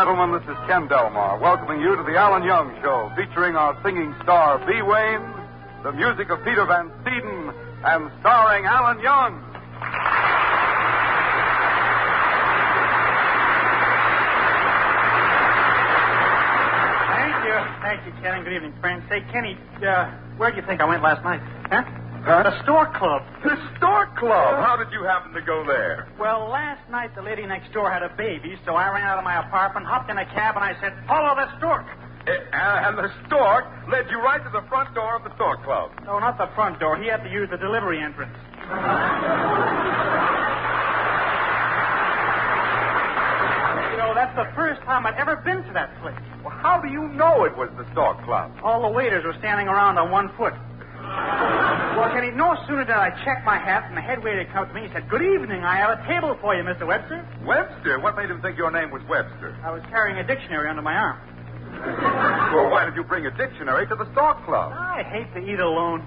gentlemen, this is Ken Delmar, welcoming you to the Alan Young Show, featuring our singing star, Bea Wain, the music of Peter Van Steeden, and starring Alan Young. Thank you, Ken, and good evening, friends. Say, Kenny, where do you think I went last night? Huh? The Stork Club. The Stork Club? How did you happen to go there? Well, last night the lady next door had a baby, so I ran out of my apartment, hopped in a cab, and I said, follow the Stork. And the Stork led you right to the front door of the Stork Club. No, not the front door. He had to use the delivery entrance. You know, that's the first time I'd ever been to that place. Well, how do you know it was the Stork Club? All the waiters were standing around on one foot. Well, Kenny, no sooner did I check my hat and the head waiter came up to me and said, good evening, I have a table for you, Mr. Webster. Webster? What made him think your name was Webster? I was carrying a dictionary under my arm. Well, why did you bring a dictionary to the Stork Club? I hate to eat alone.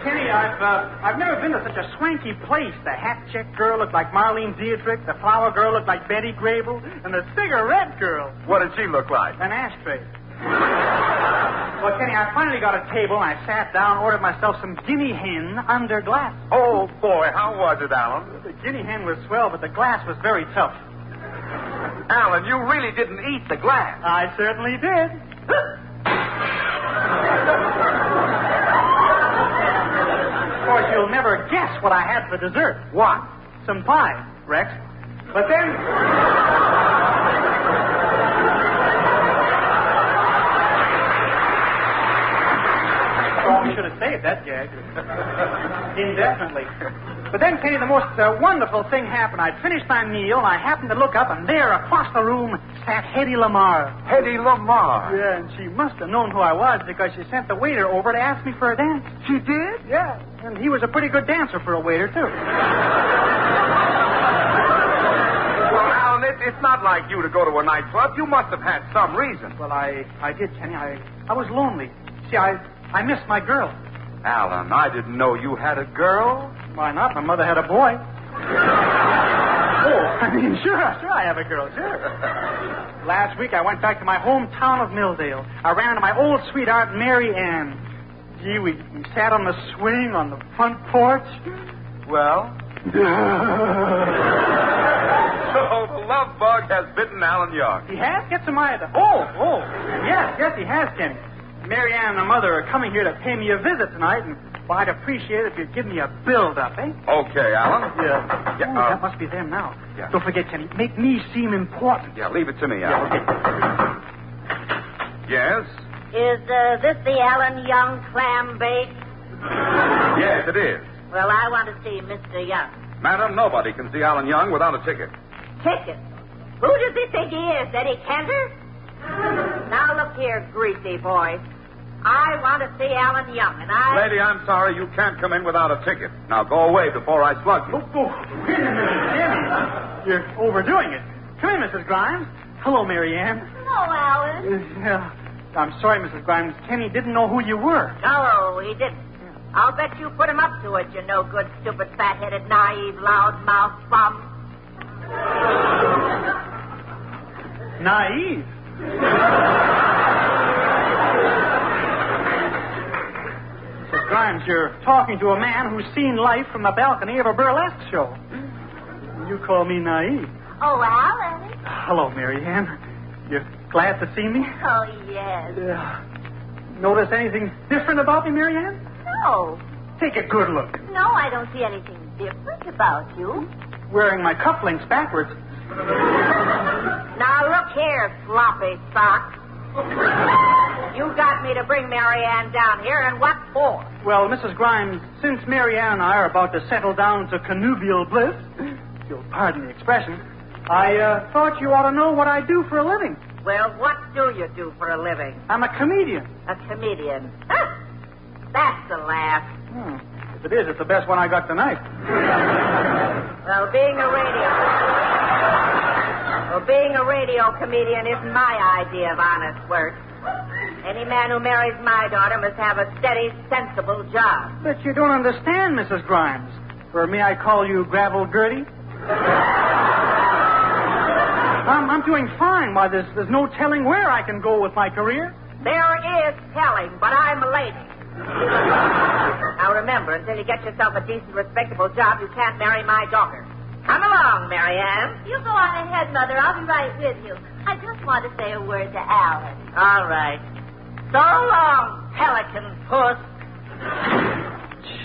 Kenny, I've never been to such a swanky place. The hat-check girl looked like Marlene Dietrich, the flower girl looked like Betty Grable, and the cigarette girl... What did she look like? An ashtray. Well, Kenny, I finally got a table, and I sat down, ordered myself some guinea hen under glass. Oh, boy, how was it, Alan? The guinea hen was swell, but the glass was very tough. Alan, you really didn't eat the glass. I certainly did. Of course, you'll never guess what I had for dessert. What? Some pie, Rex. But then... Oh, we should have saved that gag. Indefinitely. But then, Kenny, the most wonderful thing happened. I'd finished my meal, and I happened to look up, and there, across the room, sat Hedy Lamarr. Hedy Lamarr? Yeah, and she must have known who I was, because she sent the waiter over to ask me for a dance. She did? Yeah, and he was a pretty good dancer for a waiter, too. Well, Alan, it's not like you to go to a nightclub. You must have had some reason. Well, I did, Kenny. I was lonely. See, I missed my girl. Alan, I didn't know you had a girl. Why not? My mother had a boy. Oh, I mean, sure, I have a girl, sure. Last week I went back to my hometown of Milldale. I ran to my old sweetheart, Mary Ann. Gee, we sat on the swing on the front porch. Well? So the love bug has bitten Alan Young. He has? Get some iodine. Oh. Yes, he has, Kenny. Mary Ann and her mother are coming here to pay me a visit tonight, and well, I'd appreciate it if you'd give me a build-up, eh? Okay, Alan. Yeah. That must be them now. Yeah. Don't forget, Kenny, make me seem important. Yeah, leave it to me, Alan. Yeah, okay. Yes? Is this the Alan Young clam bake? Yes, it is. Well, I want to see Mr. Young. Madam, nobody can see Alan Young without a ticket. Ticket? Who does he think he is, Eddie Cantor? Now, look here, greasy boy. I want to see Alan Young, and Lady, I'm sorry, you can't come in without a ticket. Now, go away before I slug you. Oh, wait a minute, Kenny. You're overdoing it. Come in, Mrs. Grimes. Hello, Mary Ann. Hello, Alan. I'm sorry, Mrs. Grimes. Kenny didn't know who you were. No, he didn't. I'll bet you put him up to it, you no-good, stupid, fat-headed, naive, loud-mouthed bum. Naive? Mrs. Grimes, you're talking to a man who's seen life from the balcony of a burlesque show. You call me naive. Oh, Alan. Hello, Mary Ann. You're glad to see me? Oh, yes. Notice anything different about me, Mary Ann? No. Take a good look. No, I don't see anything different about you. Wearing my cufflinks backwards. Now, look here, sloppy sock. You got me to bring Mary Ann down here, and what for? Well, Mrs. Grimes, since Mary Ann and I are about to settle down to connubial bliss, if you'll pardon the expression, I thought you ought to know what I do for a living. Well, what do you do for a living? I'm a comedian. A comedian. Huh. That's a laugh. If it is, it's the best one I got tonight. Well, being a radio comedian isn't my idea of honest work. Any man who marries my daughter must have a steady, sensible job. But you don't understand, Mrs. Grimes. Or may I call you Gravel Gertie? I'm doing fine. Why, there's no telling where I can go with my career. There is telling, but I'm a lady. Now remember, until you get yourself a decent, respectable job, you can't marry my daughter. Come along, Marianne. You go on ahead, Mother. I'll be right with you. I just want to say a word to Alan. All right. So long, pelican puss.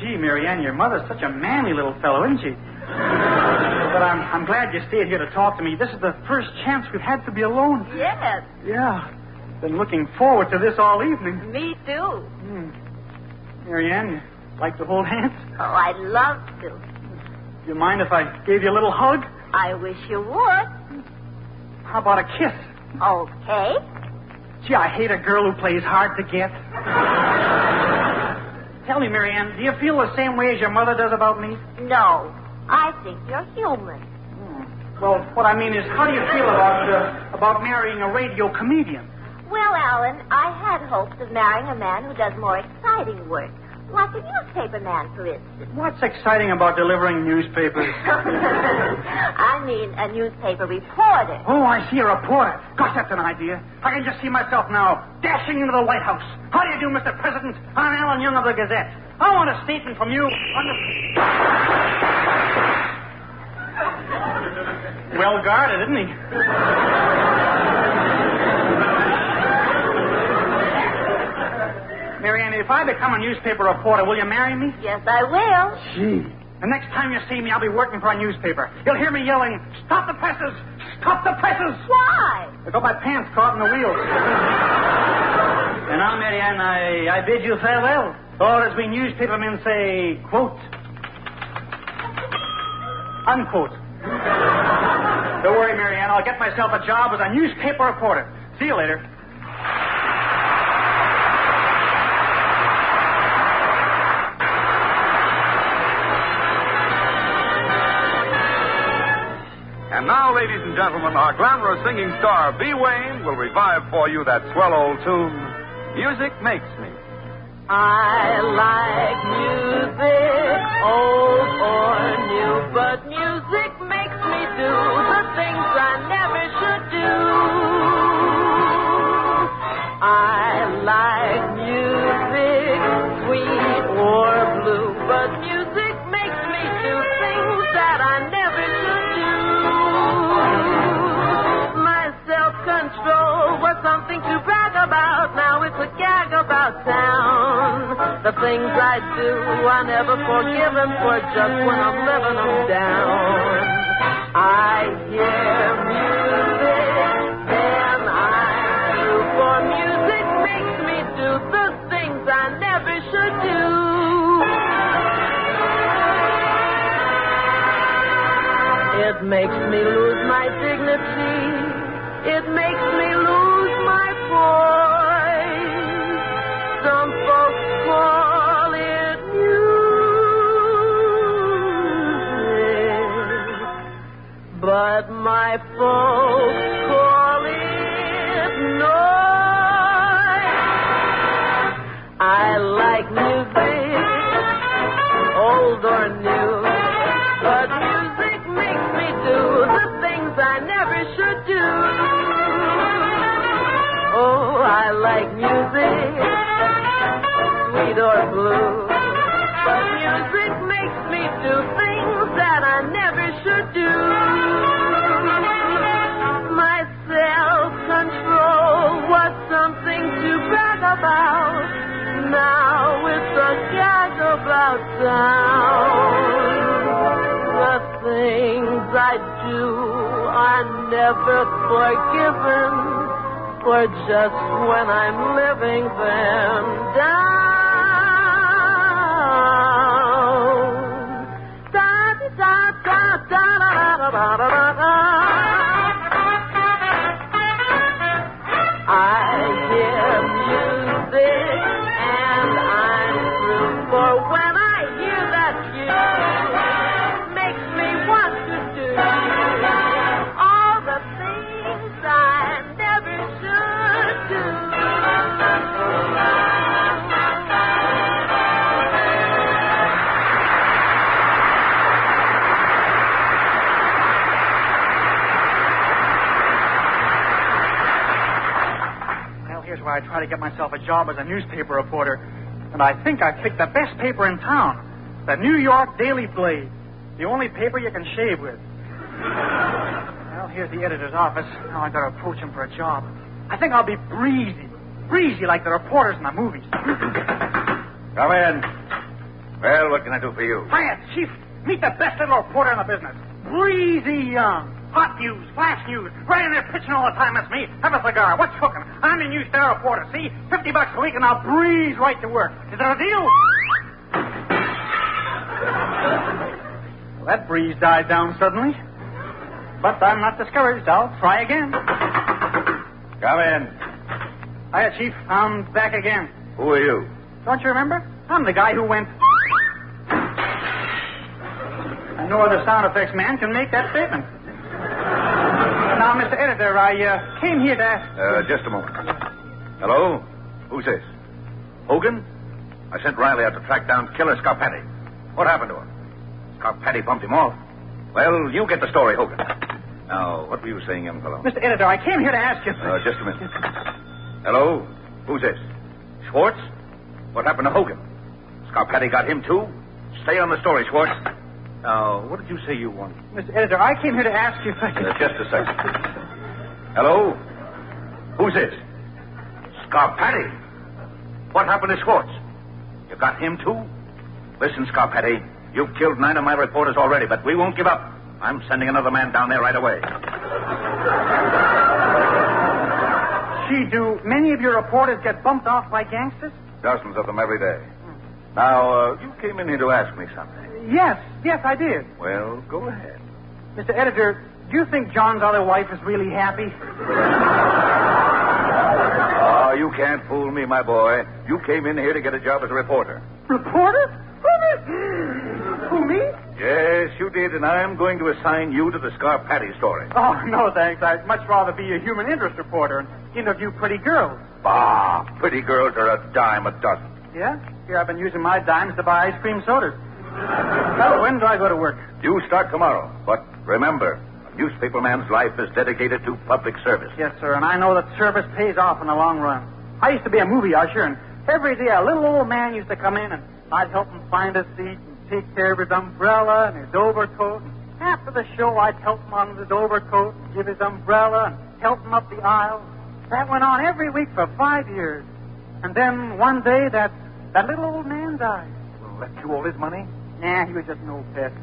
Gee, Marianne, your mother's such a manly little fellow, isn't she? But I'm glad you stayed here to talk to me. This is the first chance we've had to be alone. Yes. Yeah. Been looking forward to this all evening. Me too. Marianne, you like to hold hands? Oh, I'd love to. Do you mind if I gave you a little hug? I wish you would. How about a kiss? Okay. Gee, I hate a girl who plays hard to get. Tell me, Marianne, do you feel the same way as your mother does about me? No. I think you're human. Well, what I mean is, how do you feel about marrying a radio comedian? Well, Alan, I had hopes of marrying a man who does more exciting work. Like a newspaper man, for instance. What's exciting about delivering newspapers? I mean a newspaper reporter. Oh, I see, a reporter. Gosh, that's an idea. I can just see myself now, dashing into the White House. How do you do, Mr. President? I'm Alan Young of the Gazette. I want a statement from you on the... Well guarded, isn't he? Marianne, if I become a newspaper reporter, will you marry me? Yes, I will. Gee. The next time you see me, I'll be working for a newspaper. You'll hear me yelling, "Stop the presses! Stop the presses!" Why? I got my pants caught in the wheels. And now, Marianne, I bid you farewell. Or as we newspapermen say, quote, unquote. Don't worry, Marianne. I'll get myself a job as a newspaper reporter. See you later. And now, ladies and gentlemen, our glamorous singing star, Bea Wain, will revive for you that swell old tune, Music Makes Me. I like music, old or new, but music makes me do the things I never should do. I like music, sweet or blue, but music makes me do things that I never should do. My self-control was something to brag about, now it's a gag about town. The things I do are never forgiven for just when I'm living them down. I hear music, then I do, for music makes me do the things I never should do. It makes me lose my dignity. It makes me lose my voice. Some folks call it music, but my folks call it noise. I like music, old or new, but music makes me do the things I never should do. Oh, I like music, sweet or blue, but music makes me do things that I never should do. My self-control was something to brag about, now it's a gag about town. The things I do are never forgiven, for just when I'm living them down. Da da da da da da da da da. I hear music and I'm through, for when I hear that cue, makes me want to do all the things I never should do. Here's where I try to get myself a job as a newspaper reporter. And I think I picked the best paper in town. The New York Daily Blade. The only paper you can shave with. Well, here's the editor's office. Now I've got to approach him for a job. I think I'll be breezy. Breezy like the reporters in the movies. Come in. Well, what can I do for you? Hiya, Chief. Meet the best little reporter in the business. Breezy Young. Hot news, flash news. Right in there pitching all the time. That's me. Have a cigar. What's cooking? I'm the news star reporter. See? $50 a week and I'll breeze right to work. Is that a deal? Well, that breeze died down suddenly. But I'm not discouraged. I'll try again. Come in. Hiya, Chief. I'm back again. Who are you? Don't you remember? I'm the guy who went... And no other sound effects man can make that statement. Now, Mr. Editor, I came here to ask... Just a moment. Hello? Who's this? Hogan? I sent Riley out to track down Killer Scarpati. What happened to him? Scarpati bumped him off. Well, you get the story, Hogan. Now, what were you saying, young fellow? Mr. Editor, I came here to ask you... Just a minute. Hello? Who's this? Schwartz? What happened to Hogan? Scarpati got him, too? Stay on the story, Schwartz. Now, what did you say you wanted? Mr. Editor, I came here to ask you... Just a second. Hello? Who's this? Scarpati. What happened to Schwartz? You got him, too? Listen, Scarpati, you've killed 9 of my reporters already, but we won't give up. I'm sending another man down there right away. Gee, do many of your reporters get bumped off by gangsters? Dozens of them every day. Now, you came in here to ask me something. Yes, I did. Well, go ahead. Mr. Editor, do you think John's other wife is really happy? Oh, you can't fool me, my boy. You came in here to get a job as a reporter. Reporter? Who, me? Yes, you did, and I'm going to assign you to the Scarpati story. Oh, no, thanks. I'd much rather be a human interest reporter and interview pretty girls. Bah, pretty girls are a dime a dozen. Yeah? Here, I've been using my dimes to buy ice cream sodas. Well, when do I go to work? You start tomorrow, but remember, a newspaper man's life is dedicated to public service. Yes, sir, and I know that service pays off in the long run. I used to be a movie usher, and every day a little old man used to come in, and I'd help him find a seat and take care of his umbrella and his overcoat. And after the show, I'd help him on his overcoat and give his umbrella and help him up the aisle. That went on every week for 5 years. And then one day, that little old man died. Well, left you all his money? Nah, he was just an old pest.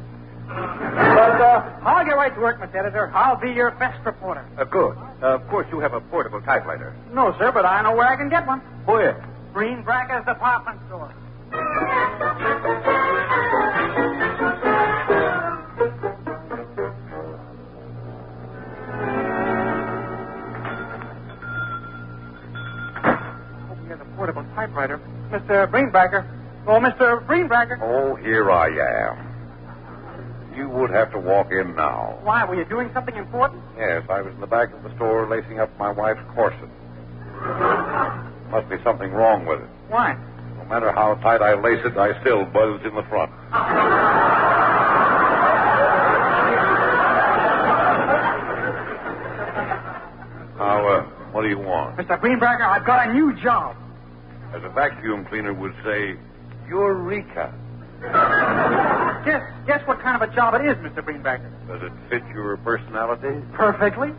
But I'll get right to work, Mr. Editor. I'll be your best reporter. Good. Of course, you have a portable typewriter. No, sir, but I know where I can get one. Where? Green Backus department store. Here's a portable typewriter. Mr. Greenbacker. Oh, Mr. Greenbacker. Oh, here I am. You would have to walk in now. Why, were you doing something important? Yes, I was in the back of the store lacing up my wife's corset. Must be something wrong with it. Why? No matter how tight I lace it, I still buzz in the front. Now, what do you want? Mr. Greenbacker, I've got a new job. As a vacuum cleaner would say, Eureka. Guess what kind of a job it is, Mr. Greenbacker. Does it fit your personality? Perfectly.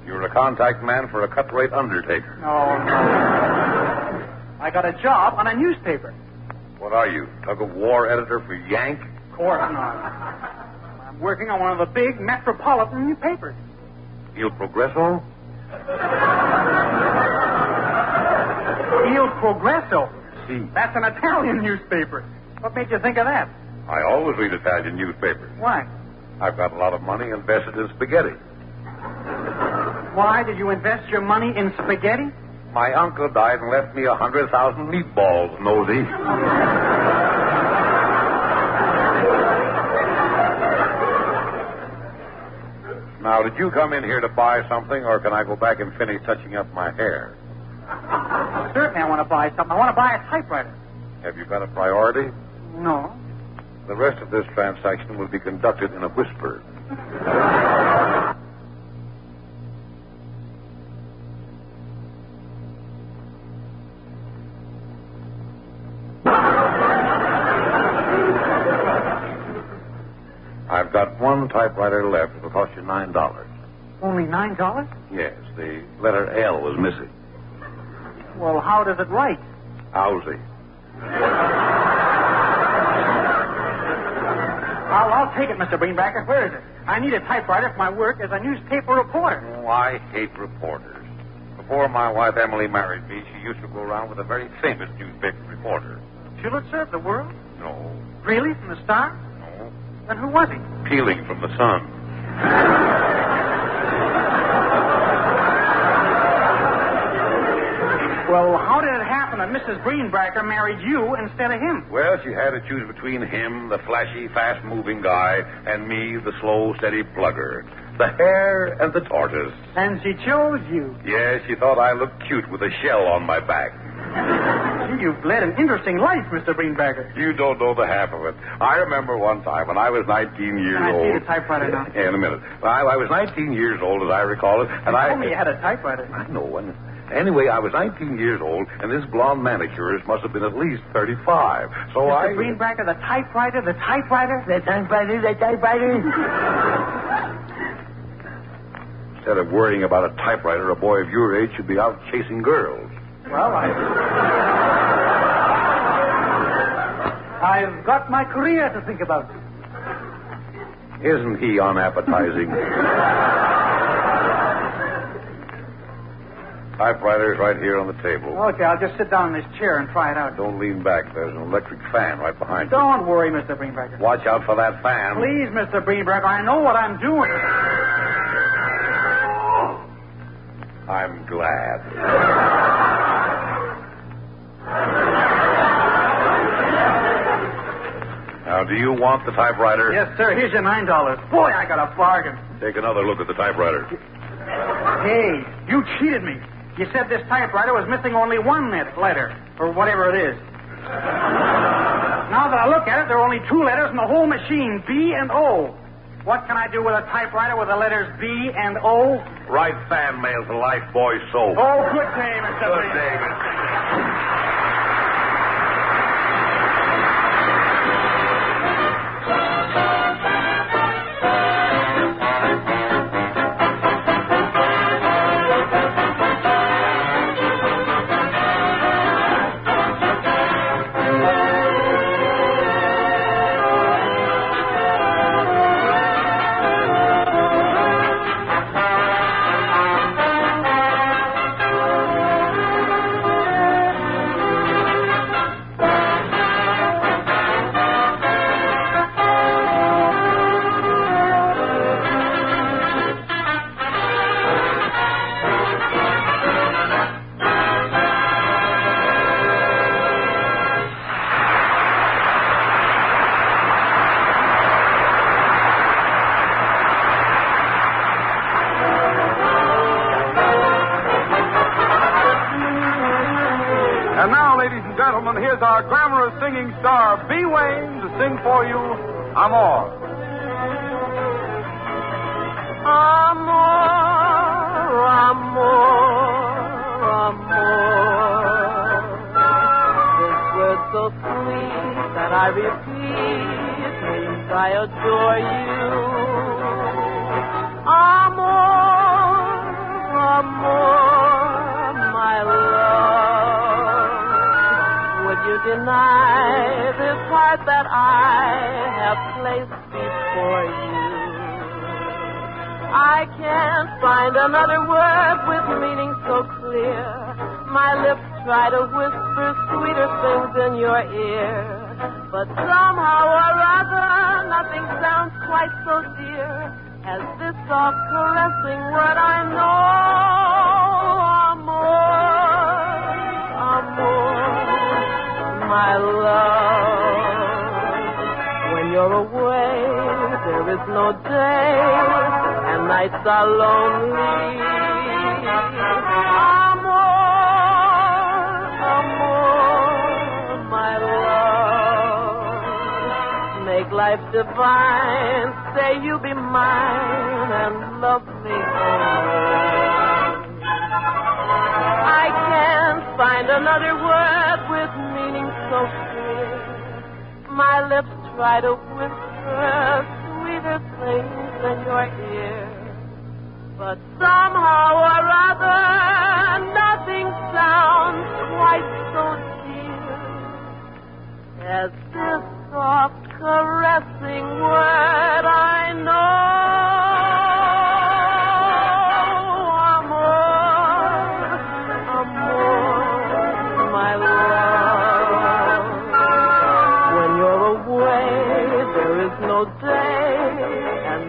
You're a contact man for a cut-rate undertaker. No. I got a job on a newspaper. What are you, tug-of-war editor for Yank? Of course not. I'm working on one of the big metropolitan newspapers. Il Progresso? Il Progresso? Si. That's an Italian newspaper. What made you think of that? I always read Italian newspapers. Why? I've got a lot of money invested in spaghetti. Why did you invest your money in spaghetti? My uncle died and left me 100,000 meatballs, nosy. Now, did you come in here to buy something, or can I go back and finish touching up my hair? Certainly I want to buy something. I want to buy a typewriter. Have you got a priority? No. The rest of this transaction will be conducted in a whisper. got one typewriter left. It'll cost you $9. Only $9? Yes, the letter L was missing. Well, how does it write? Lousy. I'll take it, Mr. Greenbacker. Where is it? I need a typewriter for my work as a newspaper reporter. Oh, I hate reporters. Before my wife Emily married me, she used to go around with a very famous newspaper reporter. Pulitzer of the World? No. Really? From the Star? No. Then who was he? Peeling from the sun. Well, how did it happen that Mrs. Greenbacker married you instead of him? Well, she had to choose between him, the flashy, fast-moving guy, and me, the slow, steady plugger. The hare and the tortoise. And she chose you. Yes, she thought I looked cute with a shell on my back. You've led an interesting life, Mr. Greenbacker. You don't know the half of it. I remember one time when I was 19 years Can I old. see the typewriter now? Yeah, in a minute. I was 19 years old, as I recall it, and You told me you had a typewriter. I know, and anyway, I was 19 years old, and this blonde manicurist must have been at least 35. So Mr. Greenbacker, the typewriter, the typewriter. The typewriter, the typewriter. Instead of worrying about a typewriter, a boy of your age should be out chasing girls. Well, I've got my career to think about. Isn't he unappetizing? Typewriter's right here on the table. Okay, I'll just sit down in this chair and try it out. Don't lean back. There's an electric fan right behind you. Don't worry, Mr. Greenbacker. Watch out for that fan. Please, Mr. Greenbacker, I know what I'm doing. I'm glad. Now, do you want the typewriter? Yes, sir. Here's your $9. Boy, I got a bargain. Take another look at the typewriter. Hey, you cheated me. You said this typewriter was missing only one letter, or whatever it is. Now that I look at it, there are only two letters in the whole machine, B and O. What can I do with a typewriter with the letters B and O? Write fan mail to Lifebuoy Soap. Oh, good day, Mr. Good Greenbacker. day, Mr. And now, ladies and gentlemen, here's our glamorous singing star, Bea Wain, to sing for you, Amor. Amor, amor, amor. This word so sweet that I repeat means I adore you. Amor, amor, my love. Would you deny this heart that I have placed before you? I can't find another word with meaning so clear. My lips try to whisper sweeter things in your ear, but somehow or other nothing sounds quite so dear as this soft caressing word I know. Amor, amor, my love. When you're away, there is no day, and nights are lonely. Amor, amor, my love. Make life divine. Say you be mine and love me only. I can't find another word with meaning so clear. My lips try to whisper sweet sweeter things in your ear. But somehow or other, nothing sounds quite so dear as this soft, caressing word I know.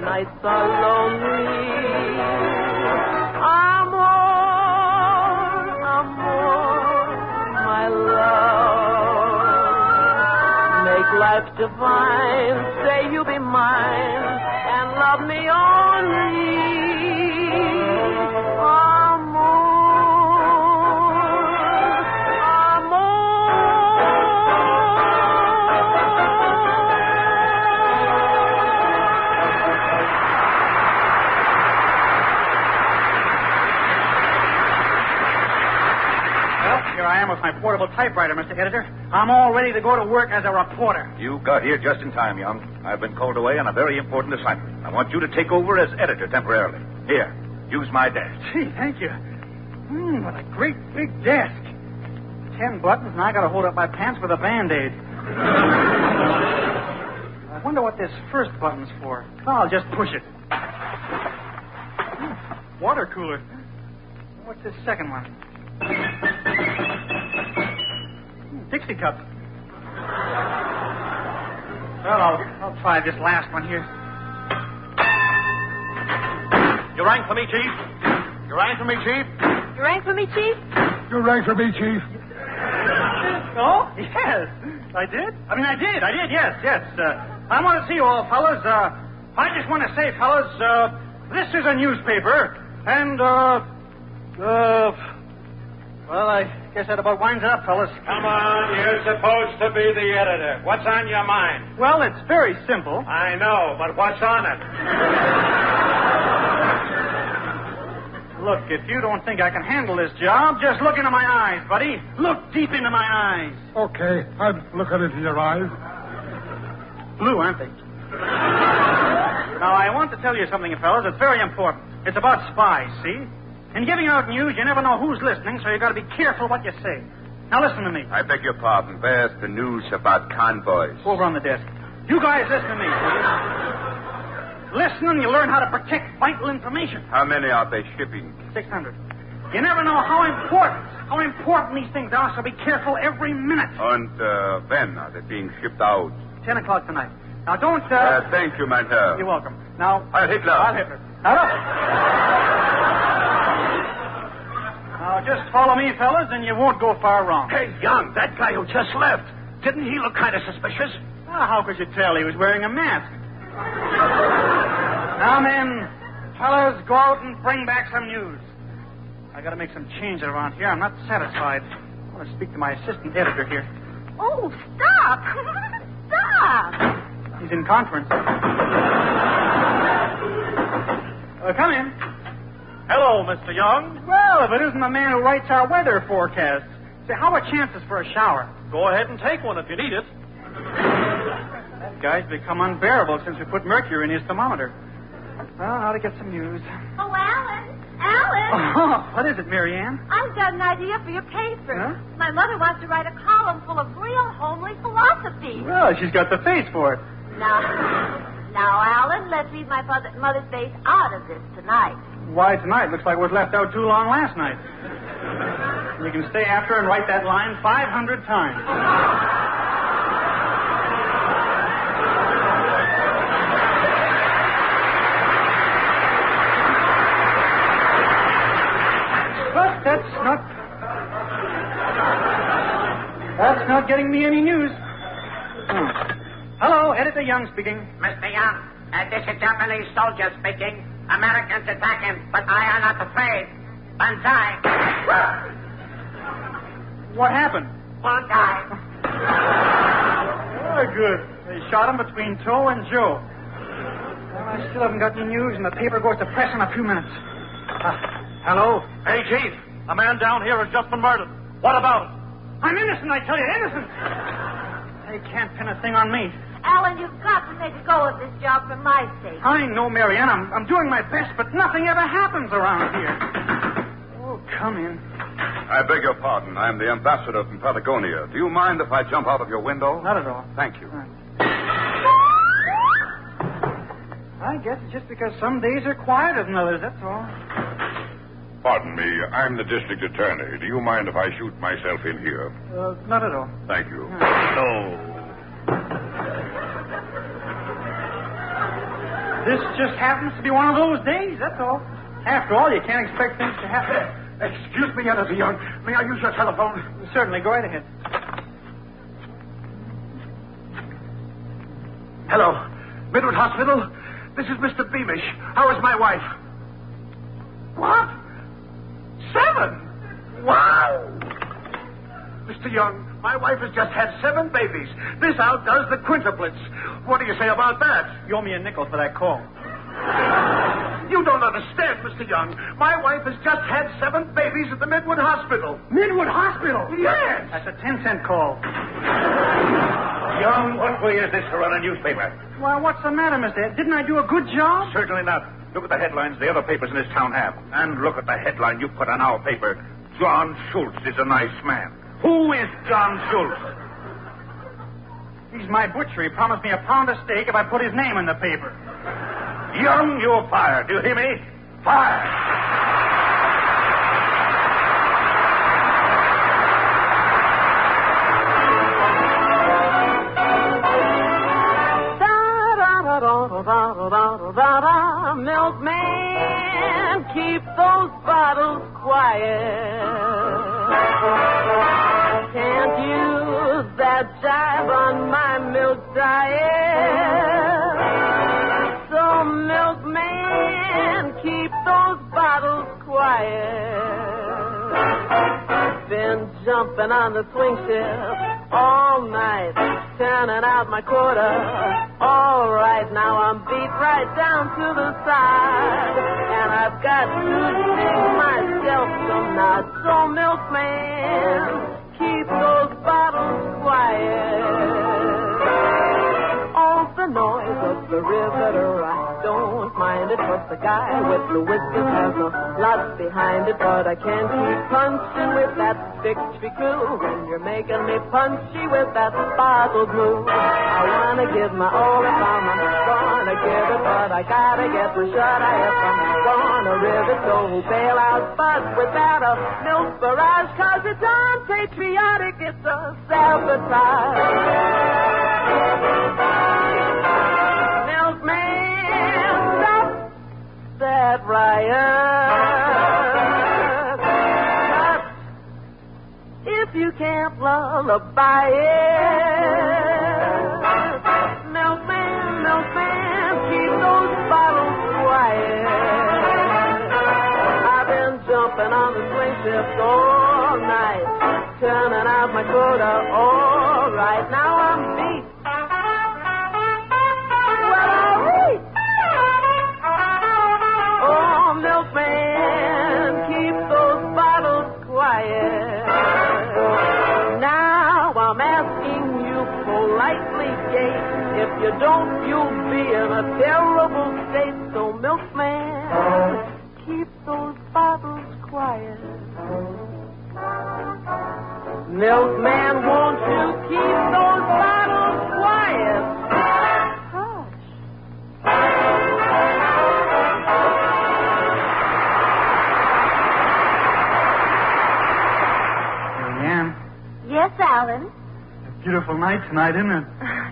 Nights are lonely. Amor, amor, my love. Make life divine. Say you'll be mine and love me only. With my portable typewriter, Mr. Editor. I'm all ready to go to work as a reporter. You got here just in time, Young. I've been called away on a very important assignment. I want you to take over as editor temporarily. Here, use my desk. Gee, thank you. What a great big desk. 10 buttons, and I got to hold up my pants with a Band-Aid. I wonder what this first button's for. Oh, I'll just push it. Water cooler. What's this second one? Dixie cup. Well, I'll try this last one here. You rang for me, Chief? You rang for me, Chief? You rang for me, Chief? You rang for me, Chief? Oh, yes. I did? I did, yes. I want to see you all, fellas. I just want to say, fellas, this is a newspaper, and, well, I guess that about winds it up, fellas. Come on, you're supposed to be the editor. What's on your mind? Well, it's very simple. I know, but what's on it? Look, if you don't think I can handle this job, just look into my eyes, buddy. Look deep into my eyes. Okay, I'm looking into your eyes. Blue, aren't they? Now, I want to tell you something, fellas. It's very important. It's about spies, see? In giving out news, you never know who's listening, so you got to be careful what you say. Now, listen to me. I beg your pardon. Where's the news about convoys? Over on the desk. You guys listen to me, please. Listen and you learn how to protect vital information. How many are they shipping? 600. You never know how important these things are, so be careful every minute. And when are they being shipped out? 10 o'clock tonight. Now, don't... Thank you, mein Herr. You're welcome. Now... Heil Hitler. Heil Hitler. Now, look. Now, just follow me, fellas, and you won't go far wrong. Hey, Young, that guy who just left. Didn't he look kind of suspicious? Well, how could you tell? He was wearing a mask. Now, men, fellas, go out and bring back some news. I got to make some changes around here. I'm not satisfied. I want to speak to my assistant editor here. Oh, stop. Stop. He's in conference. Come in. Hello, Mr. Young. Well, if it isn't the man who writes our weather forecasts. Say, how are chances for a shower? Go ahead and take one if you need it. That guy's become unbearable since we put mercury in his thermometer. Well, how to get some news. Oh, Alan. Alan. Oh, what is it, Mary Ann? I've got an idea for your paper. Huh? My mother wants to write a column full of real homely philosophy. Well, she's got the face for it. Now, Alan, let's leave my mother's face out of this tonight. Why tonight? Looks like it was left out too long last night. You can stay after and write that line 500 times. But that's not getting me any news. Hello, Editor Young speaking. Mr. Young, this is Japanese soldier speaking. Americans attacking, but I are not afraid. Banzai. What happened? Banzai. Very good. They shot him between toe and jaw. Well, I still haven't got any news, and the paper goes to press in a few minutes. Hello? Hey, Chief. A man down here has just been murdered. What about it? I'm innocent, I tell you, innocent. They can't pin a thing on me. Alan, you've got to make a go of this job for my sake. I know, Marianne. I'm doing my best, but nothing ever happens around here. Oh, come in. I beg your pardon. I'm the ambassador from Patagonia. Do you mind if I jump out of your window? Not at all. Thank you. I guess it's just because some days are quieter than others, that's all. Pardon me, I'm the district attorney. Do you mind if I shoot myself in here? Not at all. Thank you. No. This just happens to be one of those days, that's all. After all, you can't expect things to happen. Excuse me, Editor Young. May I use your telephone? Certainly, go right ahead. Hello. Midwood Hospital? This is Mr. Beamish. How is my wife? What? 7? Wow! Mr. Young, my wife has just had 7 babies. This outdoes the quintuplets. What do you say about that? You owe me a nickel for that call. You don't understand, Mr. Young. My wife has just had 7 babies at the Midwood Hospital. Midwood Hospital? Yes. That's a 10-cent call. Young, what way is this to run a newspaper? Well, what's the matter, Mr. Ed? Didn't I do a good job? Certainly not. Look at the headlines the other papers in this town have. And look at the headline you put on our paper. John Schultz is a nice man. Who is John Schultz? He's my butcher. He promised me a pound of steak if I put his name in the paper. Young, you're fired. Do you hear me? Fired. Milkman, keep those bottles quiet. Can't use that jive on my milk diet. So, milkman, keep those bottles quiet. Been jumping on the swing shift all night, turning out my quota. All right, now I'm beat right down to the side, and I've got to dig myself some knots. So, milkman, keep those bottles quiet. All the noise of the river, I don't mind it, but the guy with the whiskers has a lot behind it. But I can't keep punching with that victory crew when you're making me punchy with that bottle glue. I wanna give my all if I'm gonna give it, but I gotta get my shut eye if I'm gonna riv it. So bail out, but without a milk barrage, 'cause it's unpatriotic, it's a sabotage. Milkman, stop that riot. But if you can't lullaby it, milkman, milkman, keep those bottles quiet. I've been jumping on the swing shift all night, turning out my quota. All right, now I'm beat. Oh, milkman, keep those bottles quiet. Now I'm asking you politely, gay. If you don't, you'll be in a terrible state. So, milkman, keep those bottles quiet. Milkman, won't you keep those bottles quiet? Yes, Alan? A beautiful night tonight, isn't it?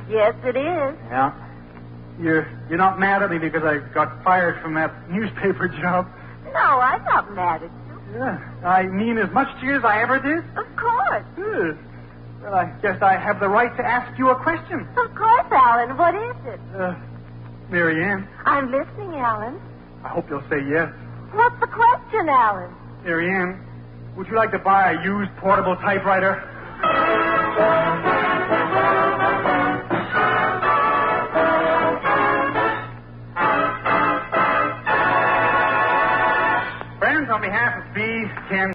Yes, it is. Yeah. You're not mad at me because I got fired from that newspaper job? No, I'm not mad at you. Yeah. I mean as much to you as I ever did? Of course. Good. Well, I guess I have the right to ask you a question. Of course, Alan. What is it? Marianne. I'm listening, Alan. I hope you'll say yes. What's the question, Alan? Marianne, would you like to buy a used portable typewriter? Friends, on behalf of Bea, Ken,